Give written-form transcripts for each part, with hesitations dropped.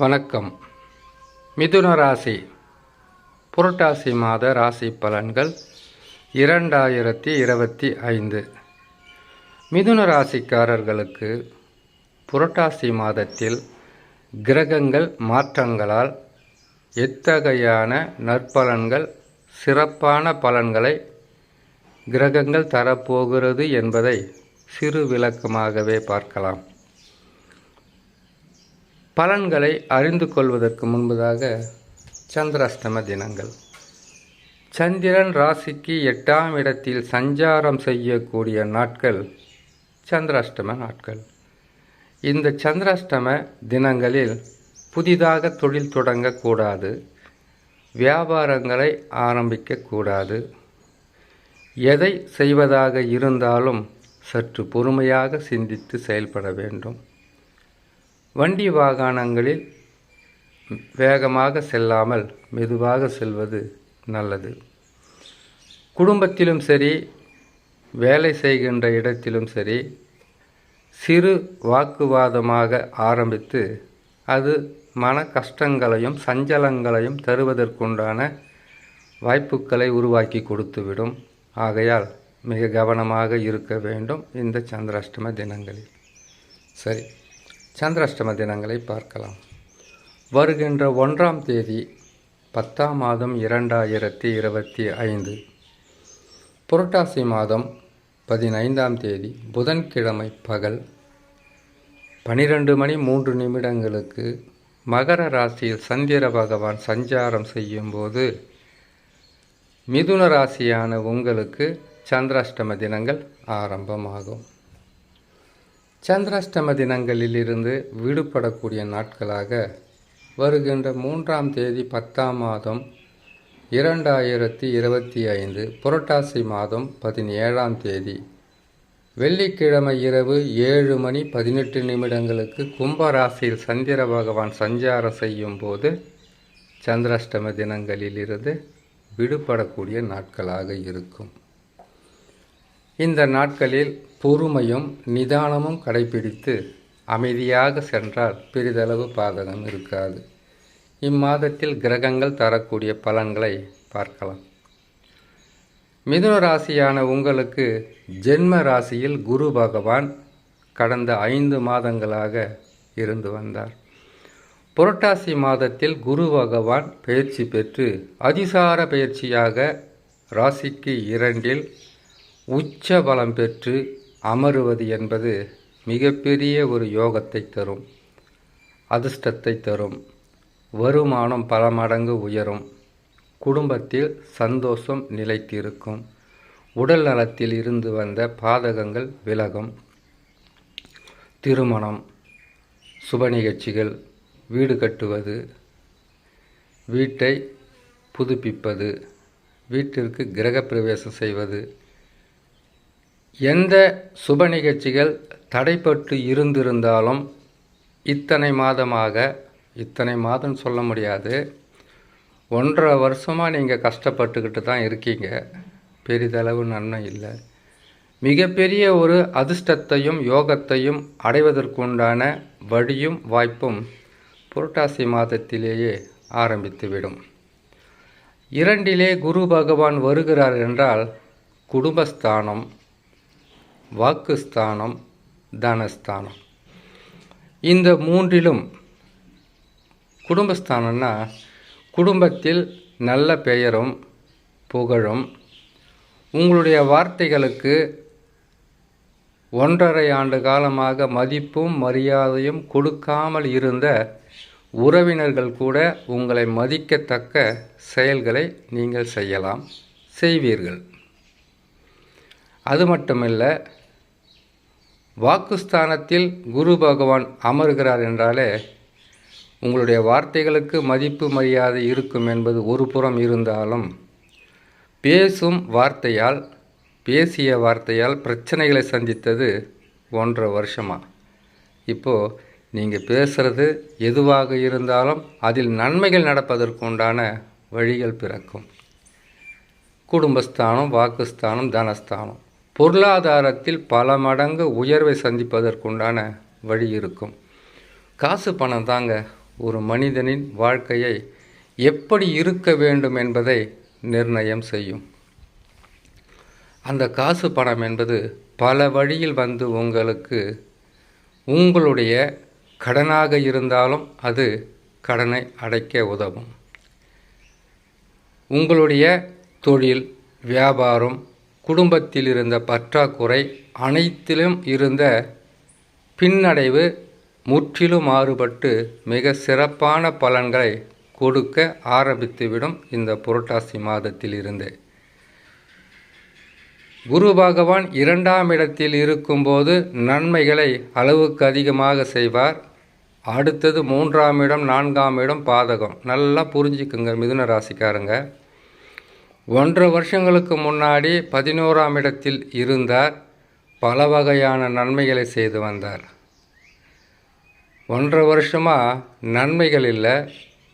வணக்கம். மிதுன ராசி புரட்டாசி மாத ராசி பலன்கள் 2025. மிதுன ராசிக்காரர்களுக்கு புரட்டாசி மாதத்தில் கிரகங்கள் மாற்றங்களால் எத்தகையான நற்பலன்கள், சிறப்பான பலன்களை கிரகங்கள் தரப்போகிறது என்பதை சிறு விளக்கமாகவே பார்க்கலாம். பலன்களை அறிந்து கொள்வதற்கு முன்பதாக சந்திராஷ்டம தினங்கள். சந்திரன் ராசிக்கு 8ஆம் இடத்தில் சஞ்சாரம் செய்யக்கூடிய நாட்கள் சந்திராஷ்டம நாட்கள். இந்த சந்திராஷ்டம தினங்களில் புதிதாக தொழில் தொடங்கக்கூடாது, வியாபாரங்களை ஆரம்பிக்கக்கூடாது. எதை செய்வதாக இருந்தாலும் சற்று பொறுமையாக சிந்தித்து செயல்பட வேண்டும். வண்டி வாகனங்களில் வேகமாக செல்லாமல் மெதுவாக செல்வது நல்லது. குடும்பத்திலும் சரி, வேலை செய்கின்ற இடத்திலும் சரி, சிறு வாக்குவாதமாக ஆரம்பித்து அது மன கஷ்டங்களையும் சஞ்சலங்களையும் தருவதற்குண்டான வாய்ப்புகளை உருவாக்கி கொடுத்துவிடும். ஆகையால் மிக கவனமாக இருக்க வேண்டும் இந்த சந்திராஷ்டம தினங்களில். சரி, சந்திராஷ்டம தினங்களை பார்க்கலாம். வருகின்ற 1ஆம் தேதி 10ஆம் மாதம் 2025, புரட்டாசி மாதம் 15ஆம் தேதி புதன்கிழமை பகல் 12:03 மகர ராசியில் சந்திர பகவான் சஞ்சாரம் செய்யும்போது மிதுன ராசியான உங்களுக்கு சந்திராஷ்டம தினங்கள் ஆரம்பமாகும். சந்திராஷ்டம தினங்களிலிருந்து விடுபடக்கூடிய நாட்களாக வருகின்ற 3ஆம் தேதி 10ஆம் மாதம் 2025 புரட்டாசி மாதம் 17ஆம் தேதி வெள்ளிக்கிழமை இரவு 7:18 கும்பராசியில் சந்திர பகவான் சஞ்சாரம் செய்யும் போது சந்திராஷ்டம தினங்களிலிருந்து விடுபடக்கூடிய நாட்களாக இருக்கும். இந்த நாட்களில் பொறுமையும் நிதானமும் கடைபிடித்து அமைதியாக சென்றால் பெரிதளவு பாதகம் இருக்காது. இம்மாதத்தில் கிரகங்கள் தரக்கூடிய பலன்களை பார்க்கலாம். மிதுன ராசியான உங்களுக்கு ஜென்ம ராசியில் குரு பகவான் கடந்த 5 மாதங்களாக இருந்து வந்தார். புரட்டாசி மாதத்தில் குரு பகவான் பயிற்சி பெற்று அதிசார பயிற்சியாக ராசிக்கு 2இல் உச்ச பலம் பெற்று அமருவது என்பது மிகப்பெரிய ஒரு யோகத்தை தரும், அதிர்ஷ்டத்தை தரும். வருமானம் பல மடங்கு உயரும். குடும்பத்தில் சந்தோஷம் நிலைத்திருக்கும். உடல் நலத்தில் இருந்து வந்த பாதகங்கள் விலகும். திருமணம், சுப நிகழ்ச்சிகள், வீடு கட்டுவது, வீட்டை புதுப்பிப்பது, வீட்டிற்கு கிரகப்பிரவேசம் செய்வது, எந்த சுப நிகழ்ச்சிகள் தடைப்பட்டு இருந்திருந்தாலும் இத்தனை மாதம் சொல்ல முடியாது, 1.5 வருஷமாக நீங்கள் கஷ்டப்பட்டுக்கிட்டு தான் இருக்கீங்க. பெரிதளவு நன்மை இல்லை. மிகப்பெரிய ஒரு அதிர்ஷ்டத்தையும் யோகத்தையும் அடைவதற்குண்டான வழியும் வாய்ப்பும் புரட்டாசி மாதத்திலேயே ஆரம்பித்துவிடும். 2இலே குரு பகவான் வருகிறார் என்றால் குடும்பஸ்தானம், வாக்குஸ்தானம், தனஸ்தானம், இந்த 3லும் குடும்பஸ்தானம்னா குடும்பத்தில் நல்ல பெயரும் புகழும், உங்களுடைய வார்த்தைகளுக்கு 1.5 ஆண்டு காலமாக மதிப்பும் மரியாதையும் கொடுக்காமல் இருந்த உறவினர்கள் கூட உங்களை மதிக்கத்தக்க செயல்களை நீங்கள் செய்யலாம், செய்வீர்கள். அது மட்டுமல்ல, வாக்குஸ்தானத்தில் குரு பகவான் அமர்கிறார் என்றாலே உங்களுடைய வார்த்தைகளுக்கு மதிப்பு மரியாதை இருக்கும் என்பது ஒரு புறம் இருந்தாலும், பேசிய வார்த்தையால் பிரச்சனைகளை சந்தித்தது 1.5 வருஷமாக. இப்போது நீங்கள் பேசுகிறது எதுவாக இருந்தாலும் அதில் நன்மைகள் நடப்பதற்குண்டான வழிகள் பிறக்கும். குடும்பஸ்தானம், வாக்குஸ்தானம், தனஸ்தானம், பொருளாதாரத்தில் பல மடங்கு உயர்வை சந்திப்பதற்குண்டான வழி இருக்கும். காசு பணம் தாங்க ஒரு மனிதனின் வாழ்க்கையை எப்படி இருக்க வேண்டும் என்பதை நிர்ணயம் செய்யும். அந்த காசு பணம் என்பது பல வழியில் வந்து உங்களுக்கு உங்களுடைய கடனாக இருந்தாலும் அது கடனை அடைக்க உதவும். உங்களுடைய தொழில், வியாபாரம், குடும்பத்தில் இருந்த பற்றாக்குறை அனைத்திலும் இருந்த பின்னடைவு முற்றிலும் மாறுபட்டு மிக சிறப்பான பலன்களை கொடுக்க ஆரம்பித்துவிடும். இந்த புரட்டாசி மாதத்தில் இருந்து குரு பகவான் 2ஆம் இடத்தில் இருக்கும்போது நன்மைகளை அளவுக்கு அதிகமாக செய்வார். அடுத்தது 3ஆம் இடம், 4ஆம் இடம் பாதகம். நல்லா புரிஞ்சுக்குங்க மிதுன ராசிக்காரங்க. 1.5 வருஷங்களுக்கு முன்னாடி 11ஆம் இடத்தில் இருந்தார். பல வகையான நன்மைகளை செய்து வந்தார். 1.5 வருஷமாக நன்மைகள் இல்லை,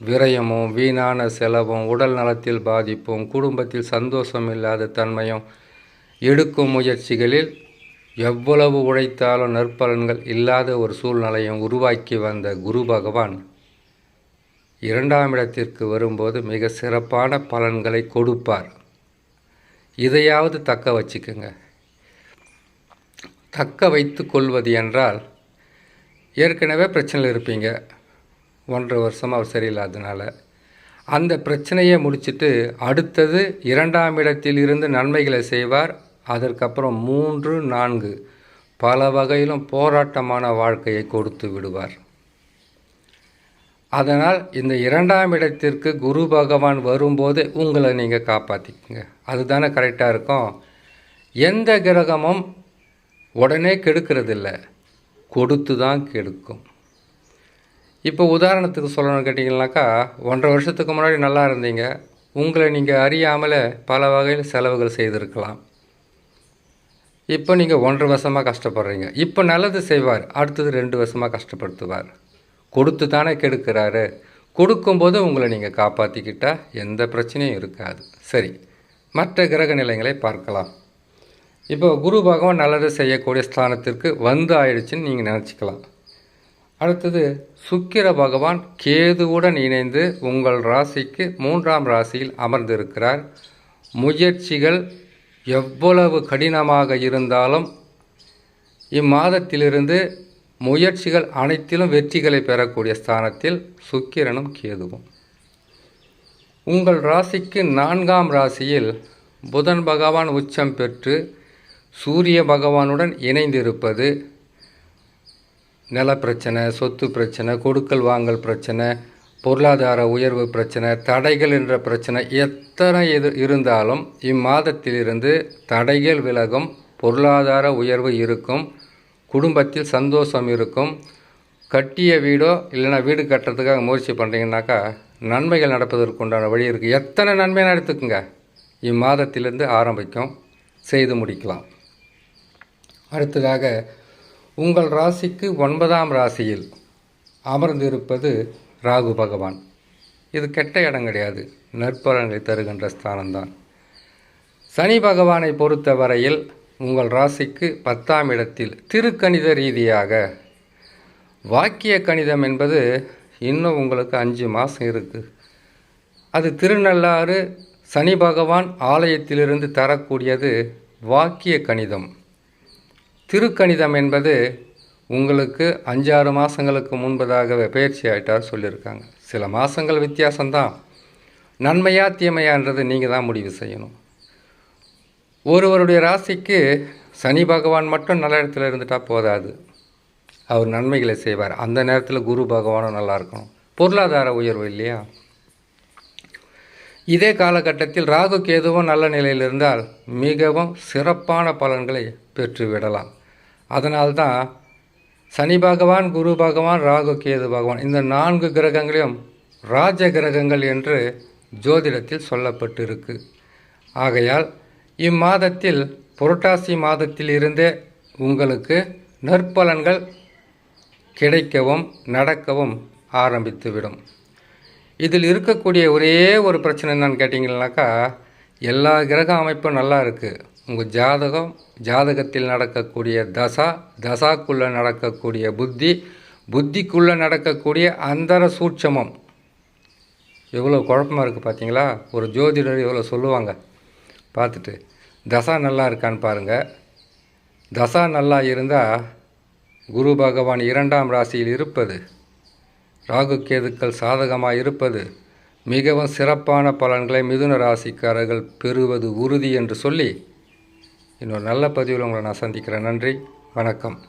விரயமும் வீணான செலவும், உடல் நலத்தில் பாதிப்பும், குடும்பத்தில் சந்தோஷம் இல்லாத தன்மையும், எடுக்கும் முயற்சிகளில் எவ்வளவு உழைத்தாலும் நற்பலன்கள் இல்லாத ஒரு சூழ்நிலையும் உருவாக்கி வந்த குரு பகவான் 2ஆம் இடத்திற்கு வரும்போது மிக சிறப்பான பலன்களை கொடுப்பார். இதையாவது தக்க வச்சுக்கோங்க. தக்க வைத்து கொள்வது என்றால், ஏற்கனவே பிரச்சனையில் இருப்பீங்க, 1.5 வருஷமாக அவர் சரியில்லாததுனால அந்த பிரச்சனையை முடிச்சுட்டு அடுத்தது 2ஆம் இடத்தில் இருந்து நன்மைகளை செய்வார். அதற்கப்புறம் 3, 4 பல வகையிலும் போராட்டமான வாழ்க்கையை கொடுத்து விடுவார். அதனால் இந்த 2ஆம் இடத்திற்கு குரு பகவான் வரும்போது உங்களை நீங்கள் காப்பாற்றிக்குங்க. அதுதானே கரெக்டாக இருக்கும். எந்த கிரகமும் உடனே கெடுக்கிறதில்ல, கொடுத்து தான் கெடுக்கும். இப்போ உதாரணத்துக்கு சொல்லணும்னு கேட்டிங்கனாக்கா, 1.5 வருஷத்துக்கு முன்னாடி நல்லா இருந்தீங்க, உங்களை நீங்கள் அறியாமலே பல வகையில் செலவுகள் செய்திருக்கலாம். இப்போ நீங்கள் 1.5 வருஷமாக கஷ்டப்படுறீங்க. இப்போ நல்லது செய்வார், அடுத்தது 2 வருஷமாக கஷ்டப்படுத்துவார். கொடுத்து தானே கெடுக்கிறாரு. கொடுக்கும்போது உங்களை நீங்கள் காப்பாற்றிக்கிட்டால் எந்த பிரச்சனையும் இருக்காது. சரி, மற்ற கிரக நிலைகளை பார்க்கலாம். இப்போ குரு பகவான் நல்லது செய்யக்கூடிய ஸ்தானத்திற்கு வந்து ஆயிடுச்சுன்னு நீங்கள் நினச்சிக்கலாம். அடுத்தது சுக்கிர பகவான் கேதுவுடன் இணைந்து உங்கள் ராசிக்கு 3ஆம் ராசியில் அமர்ந்திருக்கிறார். முயற்சிகள் எவ்வளவு கடினமாக இருந்தாலும் இம்மாதத்திலிருந்து முயற்சிகள் அனைத்திலும் வெற்றிகளை பெறக்கூடிய ஸ்தானத்தில் சுக்கிரனும் கேதுவும். உங்கள் ராசிக்கு 4ஆம் ராசியில் புதன் பகவான் உச்சம் பெற்று சூரிய பகவானுடன் இணைந்திருப்பது நிலப்பிரச்சனை, சொத்து பிரச்சனை, கொடுக்கல் வாங்கல் பிரச்சனை, பொருளாதார உயர்வு பிரச்சனை, தடைகள் என்ற பிரச்சனை எத்தனை இருந்தாலும் இம்மாதத்திலிருந்து தடைகள் விலகும், பொருளாதார உயர்வு இருக்கும், குடும்பத்தில் சந்தோஷம் இருக்கும். கட்டிய வீடோ இல்லைனா வீடு கட்டுறதுக்காக முயற்சி பண்ணுறீங்கன்னாக்கா நன்மைகள் நடப்பதற்கு உண்டான வழி இருக்குது. எத்தனை நன்மையான எடுத்துக்குங்க, இம்மாதத்திலிருந்து ஆரம்பிக்கும், செய்து முடிக்கலாம். அடுத்ததாக உங்கள் ராசிக்கு 9ஆம் ராசியில் அமர்ந்திருப்பது ராகு பகவான். இது கெட்ட இடம் கிடையாது, நற்பலன்களை தருகின்ற ஸ்தானம்தான். சனி பகவானை பொறுத்த வரையில் உங்கள் ராசிக்கு 10ஆம் இடத்தில் திருக்கணித ரீதியாக வாக்கிய கணிதம் என்பது இன்னும் உங்களுக்கு 5 மாதம் இருக்குது. அது திருநள்ளாறு சனி பகவான் ஆலயத்திலிருந்து தரக்கூடியது வாக்கிய கணிதம். திருக்கணிதம் என்பது உங்களுக்கு 5-6 மாதங்களுக்கு முன்பதாகவே பயிற்சி ஆகிட்டார் சொல்லியிருக்காங்க. சில மாதங்கள் வித்தியாசம்தான். நன்மையா தீமையான்றது நீங்கள் தான் முடிவு செய்யணும். ஒருவருடைய ராசிக்கு சனி பகவான் மட்டும் நல்ல இடத்துல இருந்துட்டால் போதாது, அவர் நன்மைகளை செய்வார். அந்த நேரத்தில் குரு பகவானும் நல்லா இருக்கணும். பொருளாதார உயர்வு இல்லையா? இதே காலகட்டத்தில் ராகு கேதுவும் நல்ல நிலையில் இருந்தால் மிகவும் சிறப்பான பலன்களை பெற்றுவிடலாம். அதனால்தான் சனி பகவான், குரு பகவான், ராகு கேது பகவான் இந்த 4 கிரகங்களையும் ராஜ கிரகங்கள் என்று ஜோதிடத்தில் சொல்லப்பட்டிருக்கு. ஆகையால் இம்மாதத்தில் புரட்டாசி மாதத்தில் இருந்தே உங்களுக்கு நற்பலன்கள் கிடைக்கவும் நடக்கவும் ஆரம்பித்துவிடும். இதில் இருக்கக்கூடிய ஒரே ஒரு பிரச்சனை என்னன்னு கேட்டிங்கன்னாக்கா, எல்லா கிரக அமைப்பும் நல்லா இருக்குது. உங்கள் ஜாதகத்தில் நடக்கக்கூடிய தசாக்குள்ளே நடக்கக்கூடிய புத்தி, புத்திக்குள்ளே நடக்கக்கூடிய அந்தர சூட்சமம் எவ்வளோ குழப்பமாக இருக்குது பார்த்தீங்களா? ஒரு ஜோதிடர் எவ்வளோ சொல்லுவாங்க பார்த்துட்டு. தசா நல்லா இருக்கான்னு பாருங்கள். தசா நல்லா இருந்தால் குரு பகவான் 2ஆம் ராசியில் இருப்பது, ராகு கேதுக்கள் சாதகமாக இருப்பது, மிகவும் சிறப்பான பலன்களை மிதுன ராசிக்காரர்கள் பெறுவது உறுதி என்று சொல்லி இன்னொரு நல்ல பதிவில் உங்களை நான் சந்திக்கிறேன். நன்றி, வணக்கம்.